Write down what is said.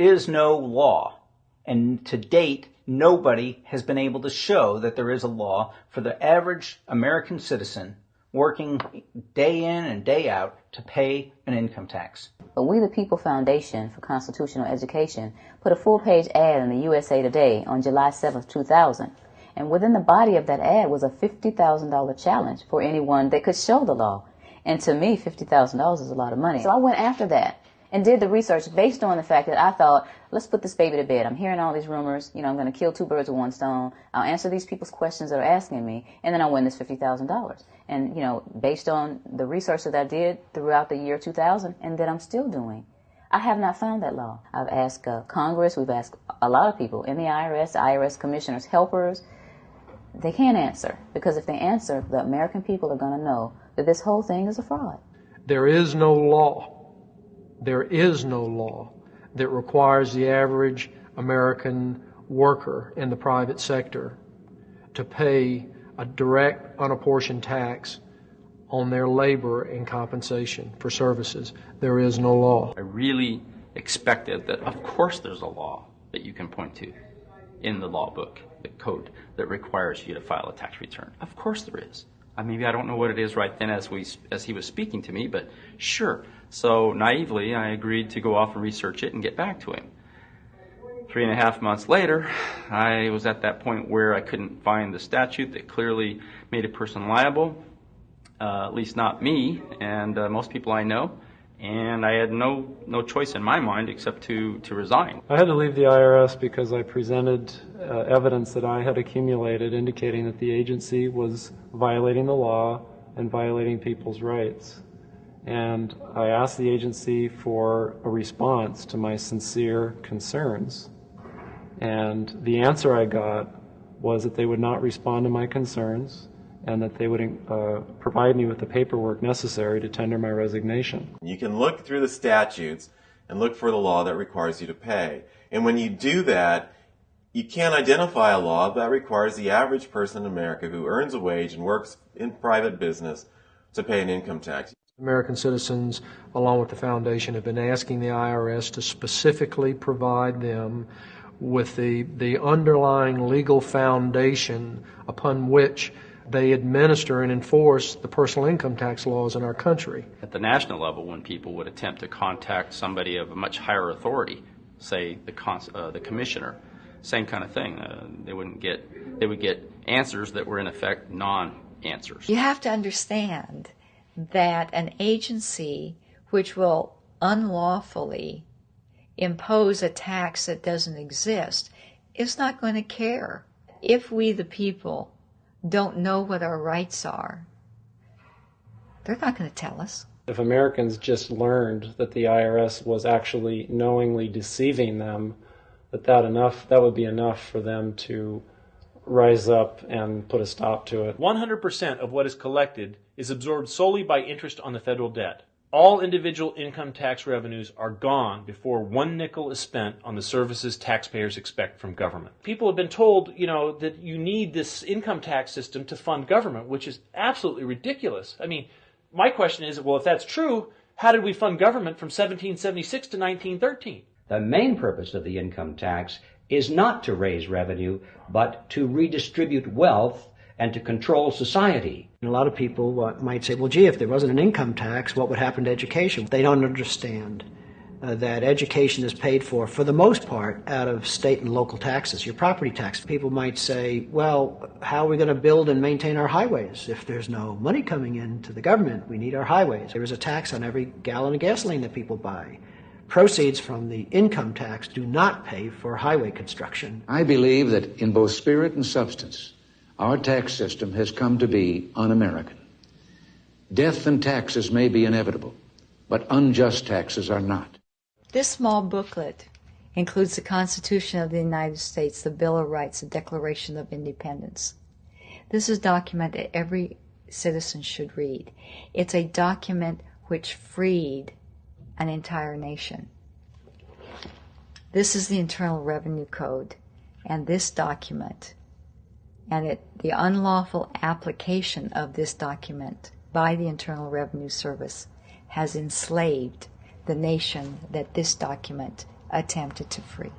is no law, and to date, nobody has been able to show that there is a law for the average American citizen working day in and day out to pay an income tax. But We the People Foundation for Constitutional Education put a full-page ad in the USA Today on July 7th, 2000. And within the body of that ad was a $50,000 challenge for anyone that could show the law. And to me, $50,000 is a lot of money. So I went after that and did the research based on the fact that I thought, let's put this baby to bed. I'm hearing all these rumors. I'm going to kill two birds with one stone. I'll answer these people's questions that are asking me, and then I'll win this $50,000. And, based on the research that I did throughout the year 2000 and that I'm still doing, I have not found that law. I've asked Congress. We've asked a lot of people in the IRS commissioners, helpers. They can't answer, because if they answer, the American people are going to know that this whole thing is a fraud. There is no law that requires the average American worker in the private sector to pay a direct, unapportioned tax on their labor and compensation for services. There is no law. I really expected that, of course, there's a law that you can point to in the law book, the code that requires you to file a tax return. Of course there is. Maybe I don't know what it is right then as he was speaking to me, but sure. So naively, I agreed to go off and research it and get back to him. 3.5 months later, I was at that point where I couldn't find the statute that clearly made a person liable, at least not me and most people I know, and I had no choice in my mind except to resign. I had to leave the IRS because I presented evidence that I had accumulated indicating that the agency was violating the law and violating people's rights. And I asked the agency for a response to my sincere concerns. And the answer I got was that they would not respond to my concerns and that they would provide me with the paperwork necessary to tender my resignation. You can look through the statutes and look for the law that requires you to pay. And when you do that, you can't identify a law that requires the average person in America who earns a wage and works in private business to pay an income tax. American citizens, along with the foundation, have been asking the IRS to specifically provide them with the underlying legal foundation upon which they administer and enforce the personal income tax laws in our country. At the national level, when people would attempt to contact somebody of a much higher authority, say the commissioner, same kind of thing. They would get answers that were in effect non-answers. You have to understand that an agency which will unlawfully impose a tax that doesn't exist is not going to care. If we, the people, don't know what our rights are, they're not going to tell us. If Americans just learned that the IRS was actually knowingly deceiving them, that would be enough for them to rise up and put a stop to it. 100% of what is collected is absorbed solely by interest on the federal debt. All individual income tax revenues are gone before 1 nickel is spent on the services taxpayers expect from government. People have been told, that you need this income tax system to fund government, which is absolutely ridiculous. My question is, well, if that's true, how did we fund government from 1776 to 1913? The main purpose of the income tax is not to raise revenue, but to redistribute wealth and to control society. And a lot of people might say, well, gee, if there wasn't an income tax, what would happen to education? They don't understand that education is paid for the most part, out of state and local taxes, your property tax. People might say, well, how are we going to build and maintain our highways if there's no money coming into the government? We need our highways. There is a tax on every gallon of gasoline that people buy. Proceeds from the income tax do not pay for highway construction. I believe that in both spirit and substance, our tax system has come to be un-American. Death and taxes may be inevitable, but unjust taxes are not. This small booklet includes the Constitution of the United States, the Bill of Rights, the Declaration of Independence. This is a document that every citizen should read. It's a document which freed an entire nation. This is the Internal Revenue Code, and this document and the unlawful application of this document by the Internal Revenue Service has enslaved the nation that this document attempted to free.